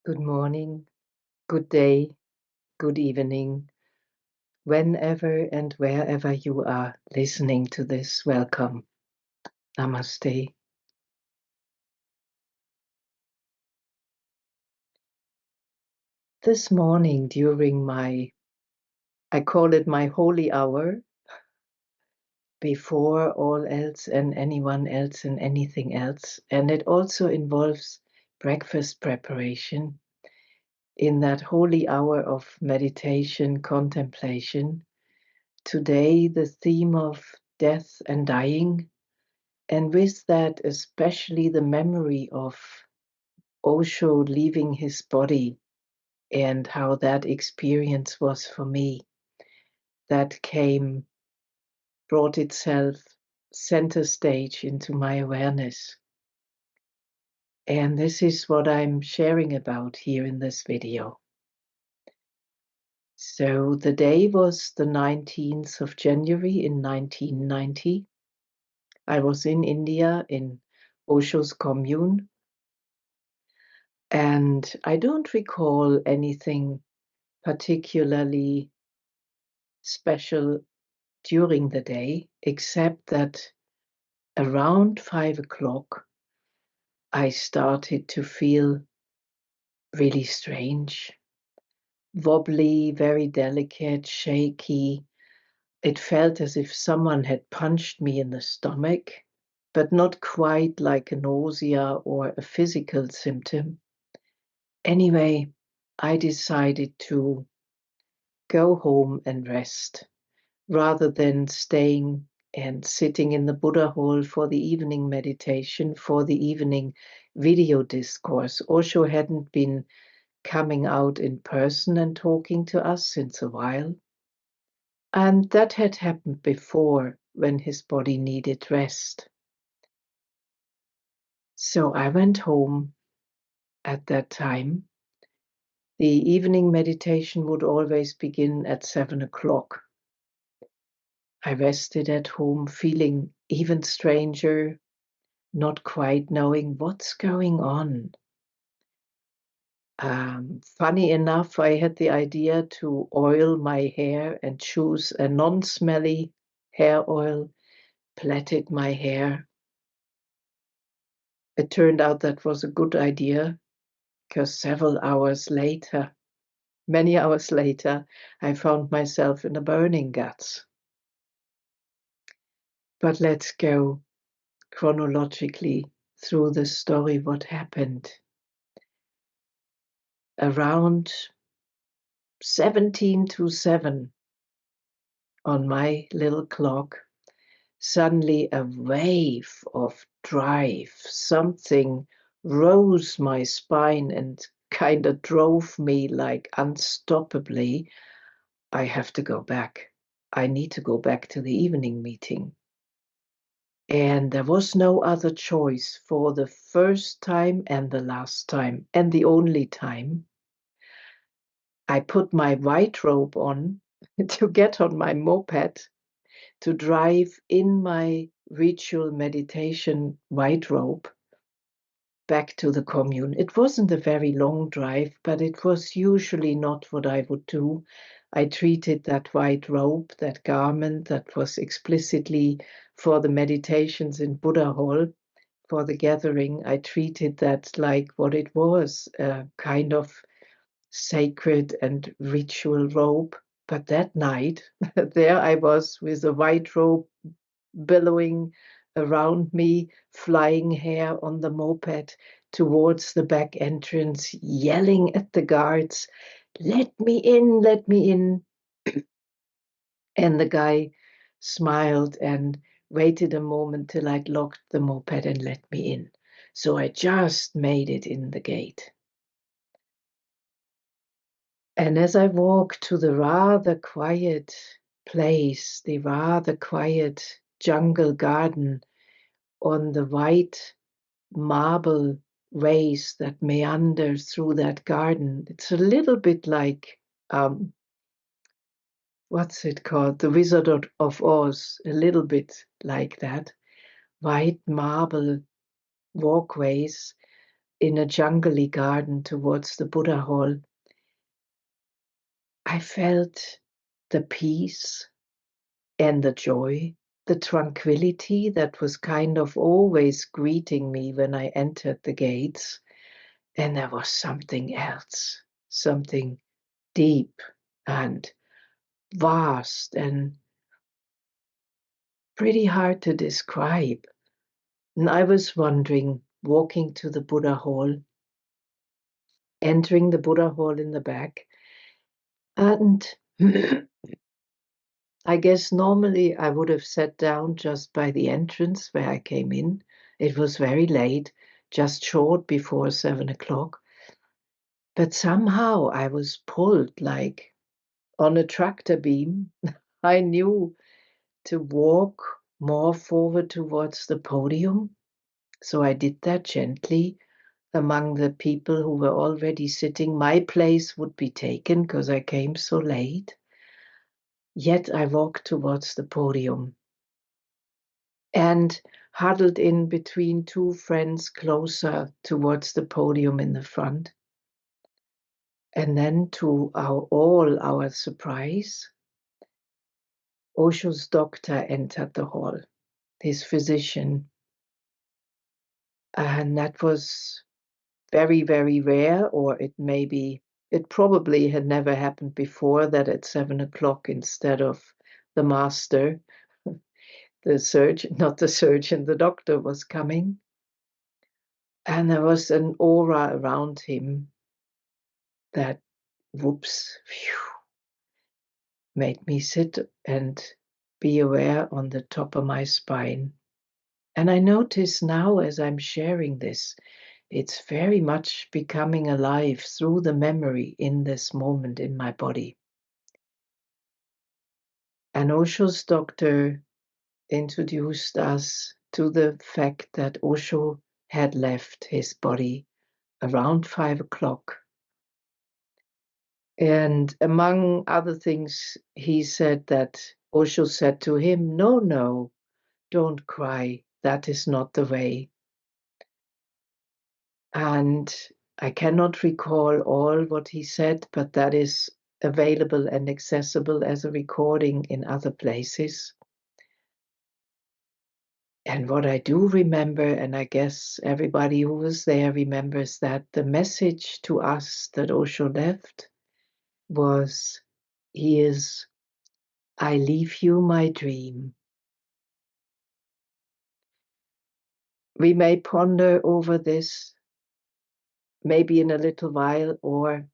Good morning, good day, good evening, whenever and wherever you are listening to this. Welcome. Namaste. This morning, during I call it my holy hour, before all else and anyone else and anything else, and it also involves breakfast preparation. In that holy hour of meditation, contemplation, today the theme of death and dying. And with that, especially the memory of Osho leaving his body and how that experience was for me, that brought itself center stage into my awareness. And this is what I'm sharing about here in this video. So the day was the 19th of January in 1990. I was in India in Osho's commune. And I don't recall anything particularly special during the day, except that around 5 o'clock, I started to feel really strange, wobbly, very delicate, shaky. It felt as if someone had punched me in the stomach, but not quite like a nausea or a physical symptom. Anyway, I decided to go home and rest, rather than staying and sitting in the Buddha hall for the evening meditation, for the evening video discourse. Osho hadn't been coming out in person and talking to us since a while. And that had happened before when his body needed rest. So I went home at that time. The evening meditation would always begin at 7 o'clock. I rested at home, feeling even stranger, not quite knowing what's going on. Funny enough, I had the idea to oil my hair and choose a non-smelly hair oil, plaited my hair. It turned out that was a good idea, because several hours later, many hours later, I found myself in a burning guts. But let's go chronologically through the story, what happened. Around 17 to 7 on my little clock, suddenly a wave of drive, something rose my spine and kind of drove me like unstoppably. I have to go back. I need to go back to the evening meeting. And there was no other choice for the first time and the last time and the only time. I put my white robe on to get on my moped to drive in my ritual meditation white robe back to the commune. It wasn't a very long drive, but it was usually not what I would do. I treated that white robe, that garment that was explicitly for the meditations in Buddha Hall, for the gathering, I treated that like what it was, a kind of sacred and ritual robe. But that night, there I was with a white robe billowing around me, flying hair on the moped towards the back entrance, yelling at the guards, "Let me in, let me in." And the guy smiled and waited a moment till I'd locked the moped and let me in. So I just made it in the gate. And as I walked to the rather quiet place, the rather quiet jungle garden on the white marble ways that meander through that garden, it's a little bit like, what's it called? The Wizard of Oz, a little bit like that. White marble walkways. in a jungly garden towards the Buddha hall, I felt the peace and the joy, the tranquility that was kind of always greeting me when I entered the gates. And there was something else, something deep and vast and pretty hard to describe. And I was wondering, walking to the Buddha hall, entering the Buddha hall in the back, and I guess normally I would have sat down just by the entrance where I came in. It was very late, just short before 7 o'clock. But somehow I was pulled like on a tractor beam. I knew to walk more forward towards the podium. So I did that gently among the people who were already sitting. My place would be taken because I came so late. Yet I walked towards the podium and huddled in between two friends closer towards the podium in the front. And then to all our surprise, Osho's doctor entered the hall, his physician. And that was very, very rare, or it probably had never happened before that at 7 o'clock instead of the master, the surgeon, not the surgeon, the doctor was coming. And there was an aura around him that, whoops, phew, made me sit and be aware on the top of my spine. And I notice now as I'm sharing this, it's very much becoming alive through the memory in this moment in my body. And Osho's doctor introduced us to the fact that Osho had left his body around 5 o'clock. And among other things, he said that Osho said to him, "No, no, don't cry. That is not the way." And I cannot recall all what he said, but that is available and accessible as a recording in other places. And what I do remember, and I guess everybody who was there remembers, that the message to us that Osho left was, "I leave you my dream." We may ponder over this maybe in a little while or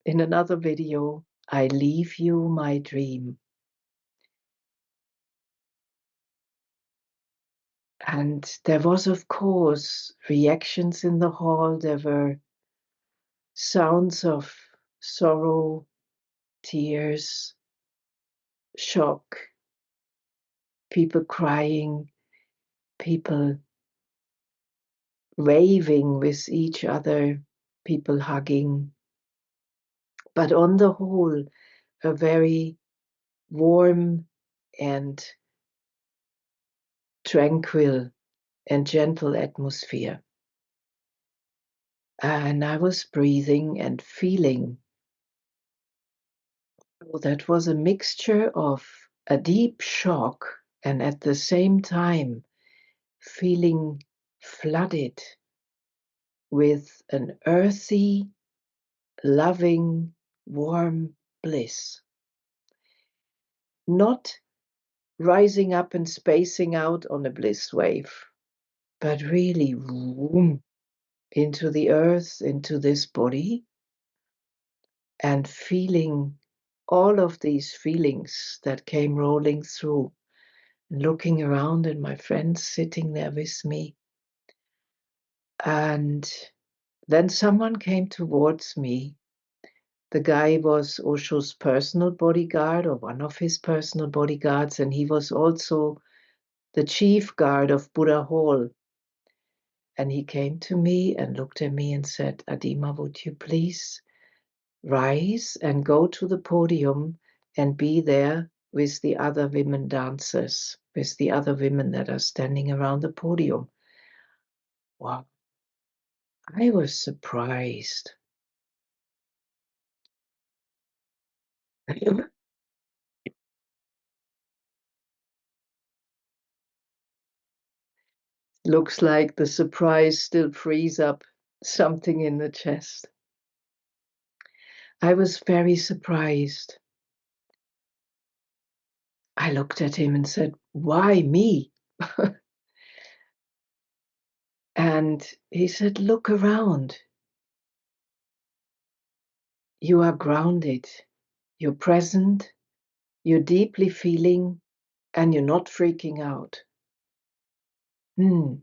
in another video. I leave you my dream. And there was, of course, reactions in the hall. There were sounds of sorrow, tears, shock, people crying, people waving with each other, people hugging. But on the whole, a very warm and tranquil and gentle atmosphere. And I was breathing and feeling. Oh, that was a mixture of a deep shock and at the same time feeling flooded with an earthy, loving, warm bliss. Not rising up and spacing out on a bliss wave, but really vroom, into the earth, into this body, and feeling all of these feelings that came rolling through, looking around and my friends sitting there with me. And then someone came towards me. The guy was Osho's personal bodyguard, or one of his personal bodyguards, and he was also the chief guard of Buddha Hall. And he came to me and looked at me and said, "Adima, would you please rise and go to the podium and be there with the other women dancers, with the other women that are standing around the podium?" Wow. I was surprised. Looks like the surprise still frees up something in the chest. I was very surprised. I looked at him and said, "Why me?" And he said, "Look around. You are grounded. You're present. You're deeply feeling, and you're not freaking out." Hmm,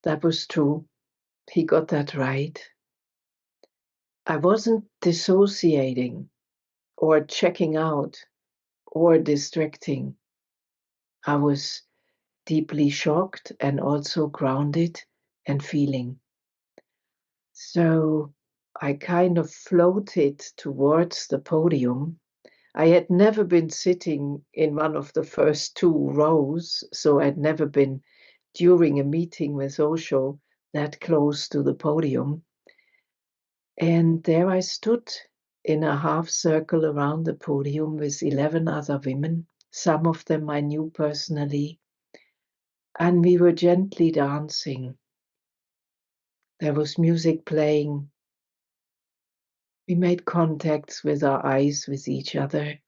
that was true. He got that right. I wasn't dissociating or checking out or distracting. I was deeply shocked and also grounded and feeling. So I kind of floated towards the podium. I had never been sitting in one of the first two rows, so I'd never been during a meeting with Osho that close to the podium. And there I stood in a half circle around the podium with 11 other women. Some of them I knew personally. And we were gently dancing. There was music playing. We made contacts with our eyes with each other.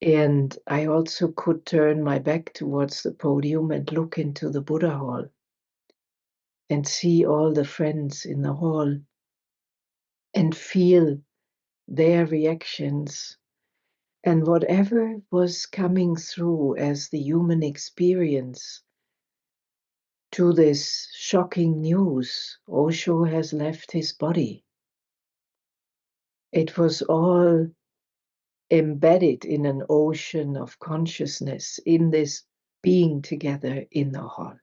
And I also could turn my back towards the podium and look into the Buddha hall and see all the friends in the hall and feel their reactions. And whatever was coming through as the human experience to this shocking news, Osho has left his body. It was all embedded in an ocean of consciousness in this being together in the hall.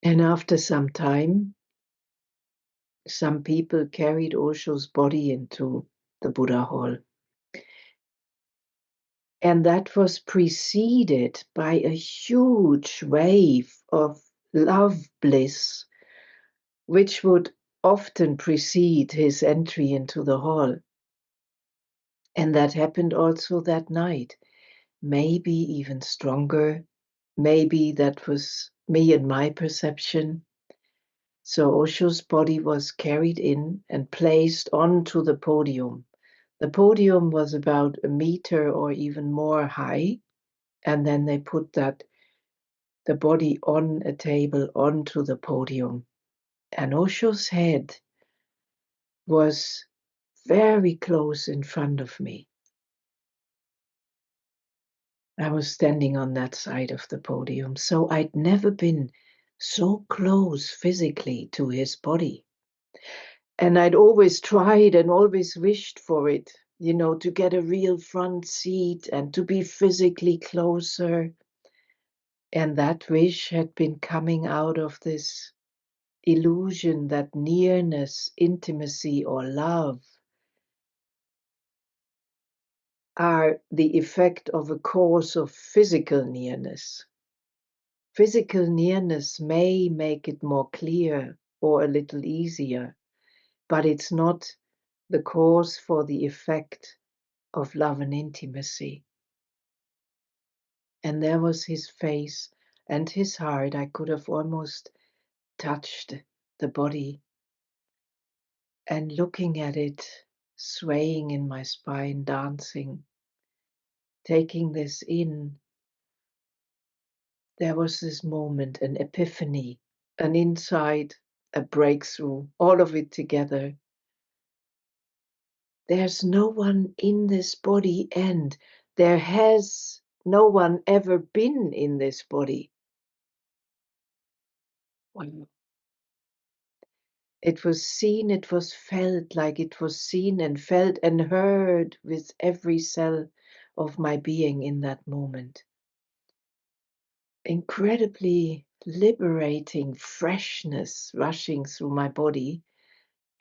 And after some time, some people carried Osho's body into the Buddha hall. And that was preceded by a huge wave of love bliss, which would often precede his entry into the hall. And that happened also that night, maybe even stronger. Maybe that was me and my perception. So Osho's body was carried in and placed onto the podium. The podium was about a meter or even more high. And then they put the body on a table onto the podium. And Osho's head was very close in front of me. I was standing on that side of the podium, so I'd never been so close physically to his body. And I'd always tried and always wished for it, to get a real front seat and to be physically closer. And that wish had been coming out of this illusion that nearness, intimacy, or love are the effect of a course of physical nearness. Physical nearness may make it more clear or a little easier, but it's not the cause for the effect of love and intimacy. And there was his face and his heart. I could have almost touched the body and looking at it, swaying in my spine, dancing, taking this in. There was this moment, an epiphany, an insight, a breakthrough, all of it together. There's no one in this body, and there has no one ever been in this body. Wow. It was seen, it was felt, like it was seen and felt and heard with every cell of my being in that moment. Incredibly liberating freshness rushing through my body.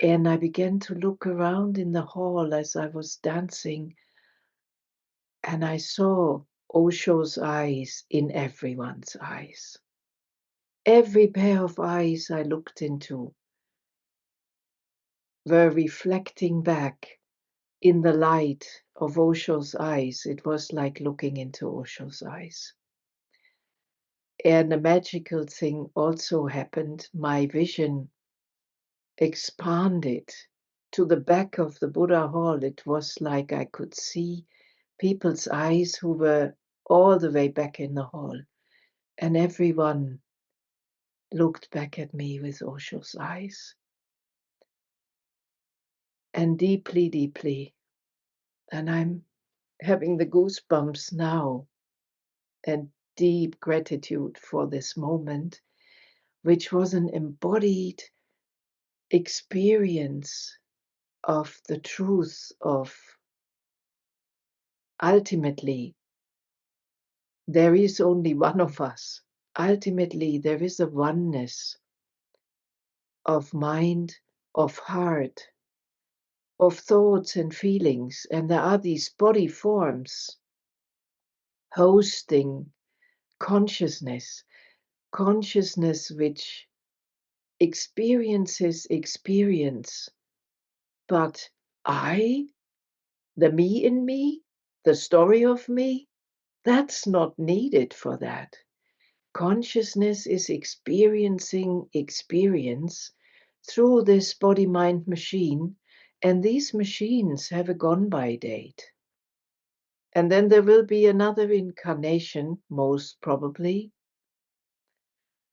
And I began to look around in the hall as I was dancing, and I saw Osho's eyes in everyone's eyes. Every pair of eyes I looked into were reflecting back in the light of Osho's eyes. It was like looking into Osho's eyes. And a magical thing also happened. My vision expanded to the back of the Buddha hall. It was like I could see people's eyes who were all the way back in the hall. And everyone looked back at me with Osho's eyes. And deeply, deeply. And I'm having the goosebumps now, and deep gratitude for this moment, which was an embodied experience of the truth of ultimately there is only one of us. Ultimately, there is a oneness of mind, of heart, of thoughts and feelings, and there are these body forms hosting consciousness, consciousness which experiences experience. But I, the me in me, the story of me, that's not needed for that. Consciousness is experiencing experience through this body mind machine, and these machines have a gone by date. And then there will be another incarnation, most probably.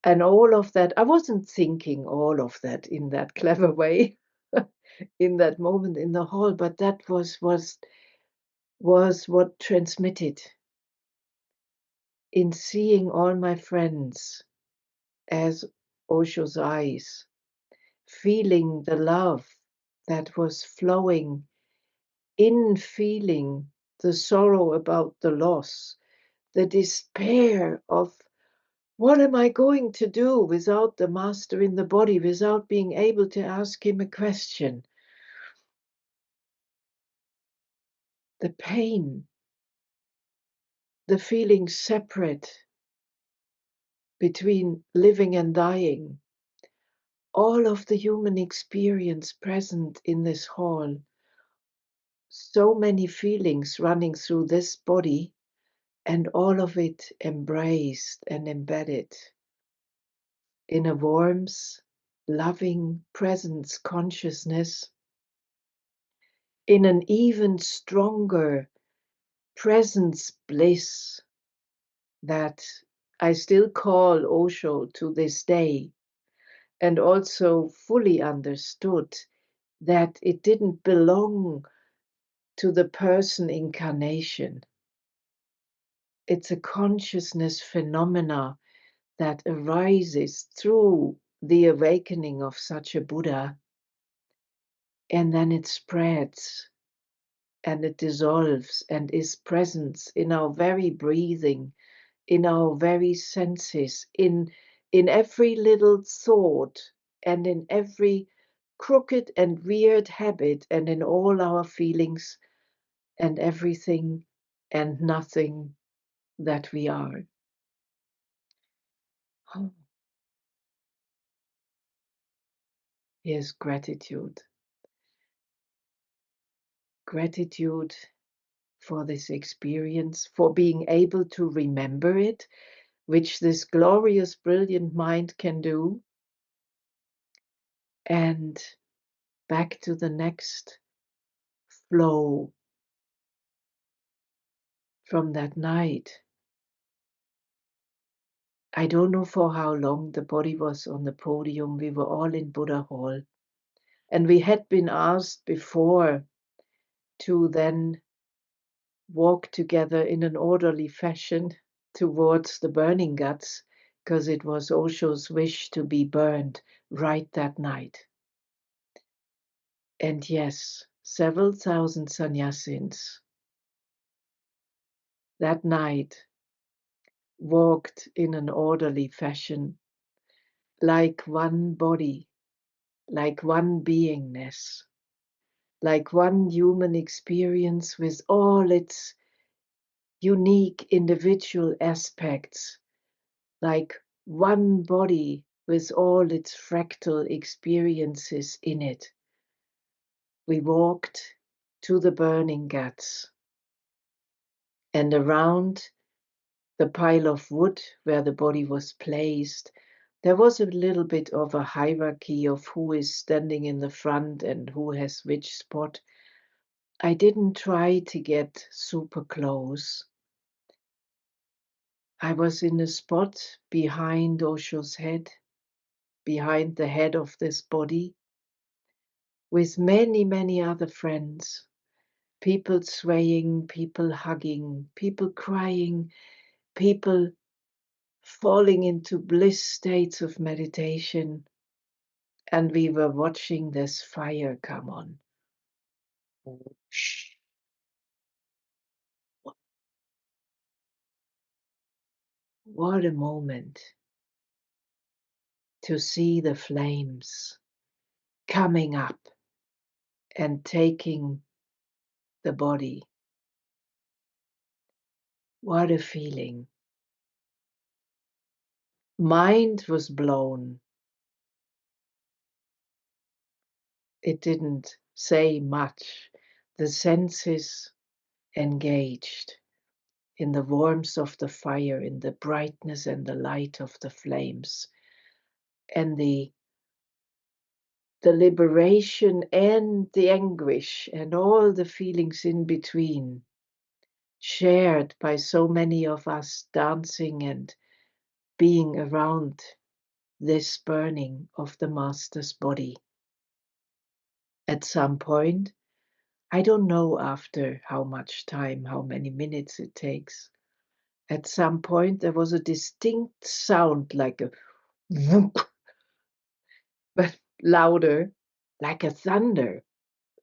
And all of that, I wasn't thinking all of that in that clever way in that moment in the hall, but that was what transmitted in seeing all my friends as Osho's eyes, feeling the love that was flowing, in feeling the sorrow about the loss, the despair of what am I going to do without the master in the body, without being able to ask him a question? The pain, the feeling separate between living and dying, all of the human experience present in this hall, so many feelings running through this body, and all of it embraced and embedded in a warmth, loving presence consciousness, in an even stronger presence bliss that I still call Osho to this day, and also fully understood that it didn't belong to the person incarnation. It's a consciousness phenomena that arises through the awakening of such a Buddha, and then it spreads and it dissolves and is present in our very breathing, in our very senses, in every little thought, and in every crooked and weird habit, and in all our feelings, and everything and nothing that we are. Oh, yes, gratitude. Gratitude for this experience, for being able to remember it, which this glorious, brilliant mind can do. And back to the next flow from that night. I don't know for how long the body was on the podium. We were all in Buddha Hall. And we had been asked before to then walk together in an orderly fashion towards the burning guts, because it was Osho's wish to be burned right that night. And yes, several thousand sannyasins that night walked in an orderly fashion, like one body, like one beingness, like one human experience with all its unique individual aspects, like one body with all its fractal experiences in it. We walked to the burning guts, and around the pile of wood where the body was placed, there was a little bit of a hierarchy of who is standing in the front and who has which spot. I didn't try to get super close. I was in a spot behind Osho's head, behind the head of this body, with many, many other friends. People swaying, people hugging, people crying, people falling into bliss states of meditation. And we were watching this fire come on. Shh. What a moment to see the flames coming up and taking the body. What a feeling. Mind was blown. It didn't say much. The senses engaged in the warmth of the fire, in the brightness and the light of the flames, and the liberation and the anguish and all the feelings in between, shared by so many of us dancing and being around this burning of the Master's body. At some point, I don't know after how much time, how many minutes it takes. At some point, there was a distinct sound like a whoop, but louder, like a thunder,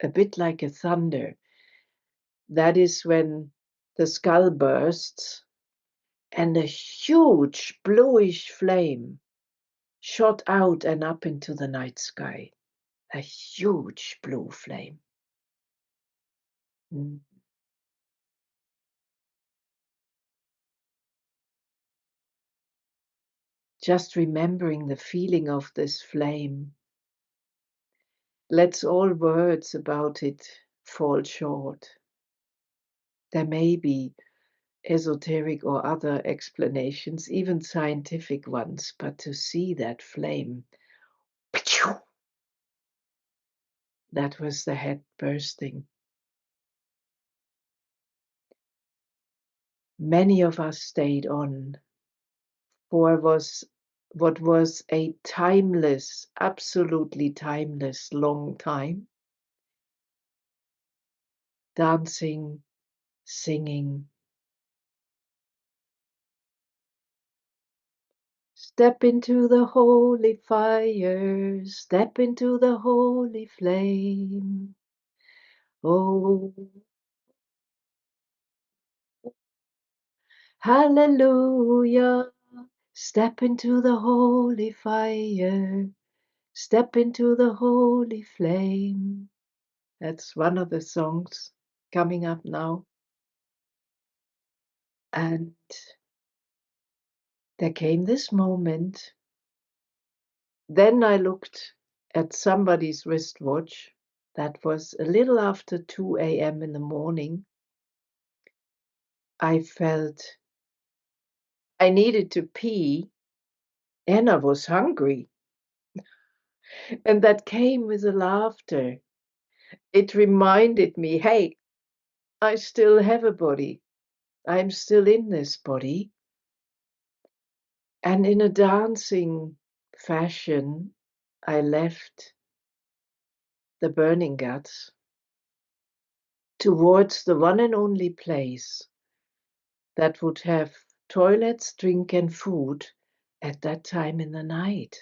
a bit like a thunder. That is when the skull bursts and a huge bluish flame shot out and up into the night sky. A huge blue flame. Mm. Just remembering the feeling of this flame lets all words about it fall short. There may be esoteric or other explanations, even scientific ones, but to see that flame, that was the head bursting. Many of us stayed on for what was a timeless, absolutely timeless long time, dancing, singing. Step into the holy fire, step into the holy flame. Oh, hallelujah. Step into the holy fire, step into the holy flame. That's one of the songs coming up now. And there came this moment. Then I looked at somebody's wristwatch. That was a little after 2 a.m. in the morning. I felt I needed to pee and I was hungry. And that came with a laughter. It reminded me, hey, I still have a body. I'm still in this body. And in a dancing fashion, I left the burning guts towards the one and only place that would have toilets, drink, and food at that time in the night.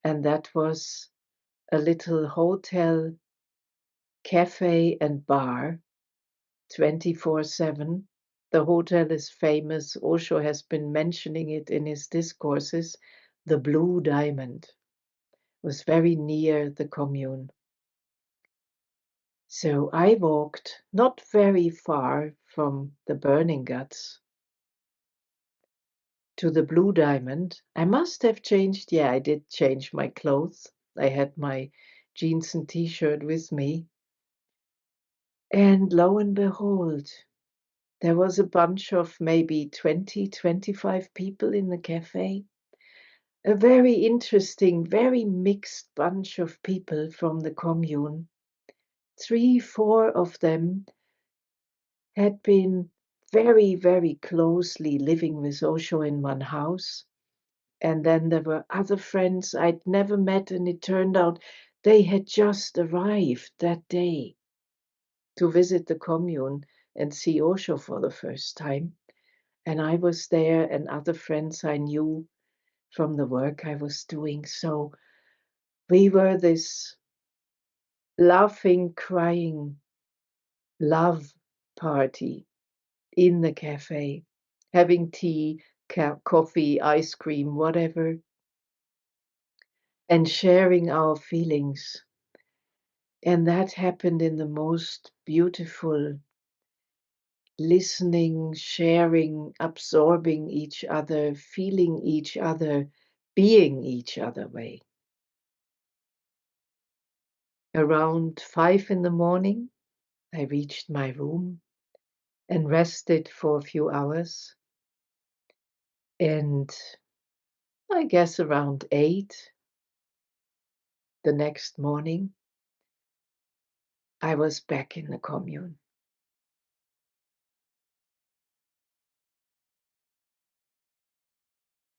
And that was a little hotel, cafe, and bar 24/7. The hotel is famous. Osho has been mentioning it in his discourses. The Blue Diamond was very near the commune. So I walked not very far from the Burning Guts to the Blue Diamond. I must have changed. Yeah, I did change my clothes. I had my jeans and t-shirt with me. And lo and behold, there was a bunch of maybe 20, 25 people in the cafe. A very interesting, very mixed bunch of people from the commune. 3, 4 of them had been very, very closely living with Osho in one house. And then there were other friends I'd never met, and it turned out they had just arrived that day to visit the commune and see Osho for the first time. And I was there, and other friends I knew from the work I was doing. So we were this laughing, crying love party in the cafe, having tea, coffee, ice cream, whatever, and sharing our feelings. And that happened in the most beautiful, listening, sharing, absorbing each other, feeling each other, being each other way. Around 5 in the morning, I reached my room and rested for a few hours. And I guess around 8 the next morning, I was back in the commune.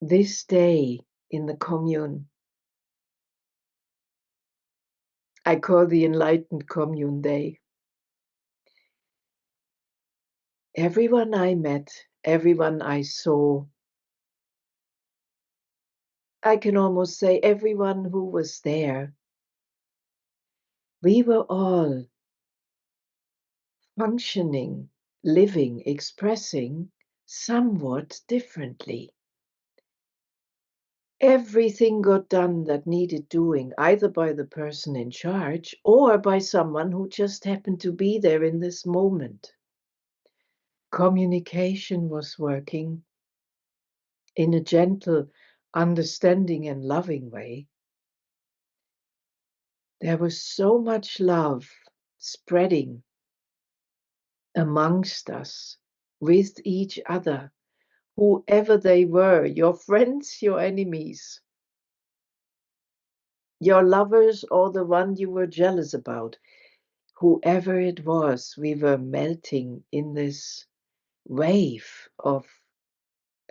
This day in the commune, I call the Enlightened Commune Day. Everyone I met, everyone I saw, I can almost say everyone who was there, we were all functioning, living, expressing somewhat differently. Everything got done that needed doing, either by the person in charge or by someone who just happened to be there in this moment. Communication was working in a gentle, understanding, and loving way. There was so much love spreading amongst us, with each other, whoever they were, your friends, your enemies, your lovers, or the one you were jealous about. Whoever it was, we were melting in this wave of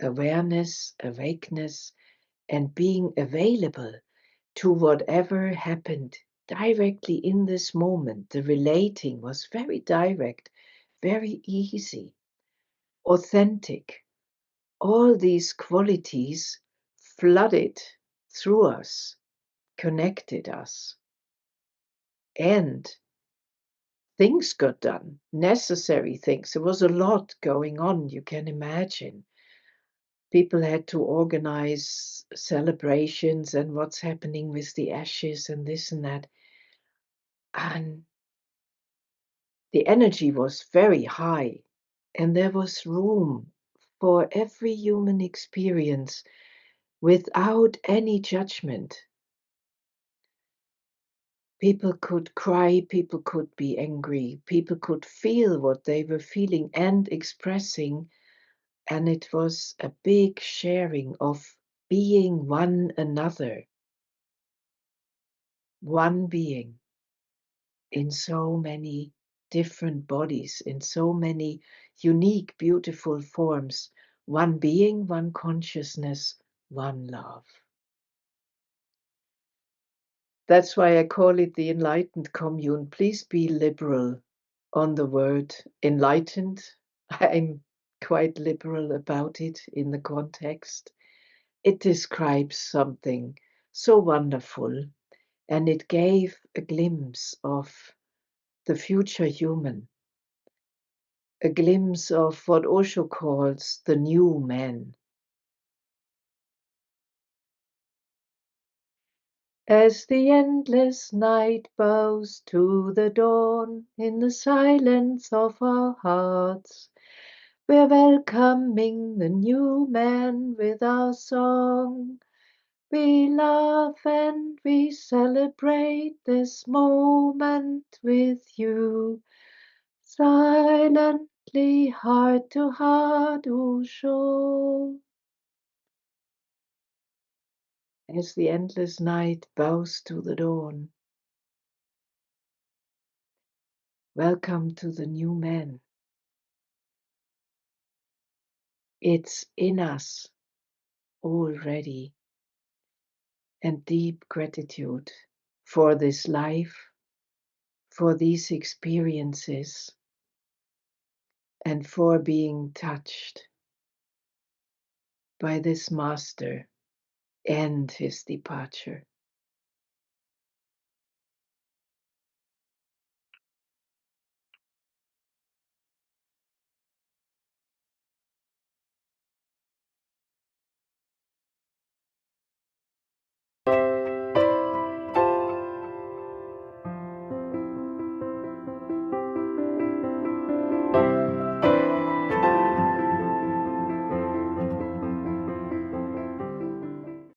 awareness, awakeness, and being available to whatever happened directly in this moment. The relating was very direct, very easy, authentic. All these qualities flooded through us, connected us, and things got done, necessary things. There was a lot going on, you can imagine. People had to organize celebrations and what's happening with the ashes and this and that. And the energy was very high, and there was room for every human experience without any judgment. People could cry, people could be angry, people could feel what they were feeling and expressing, and it was a big sharing of being one another, one being in so many different bodies, in so many unique, beautiful forms, one being, one consciousness, one love. That's why I call it the enlightened commune. Please be liberal on the word enlightened. I'm quite liberal about it in the context. It describes something so wonderful, and it gave a glimpse of the future human, a glimpse of what Osho calls the new man. As the endless night bows to the dawn, in the silence of our hearts, we're welcoming the new man with our song. We love and we celebrate this moment with you. Silently, heart to heart, Osho. As the endless night bows to the dawn, welcome to the new man. It's in us already, and deep gratitude for this life, for these experiences, and for being touched by this master and his departure.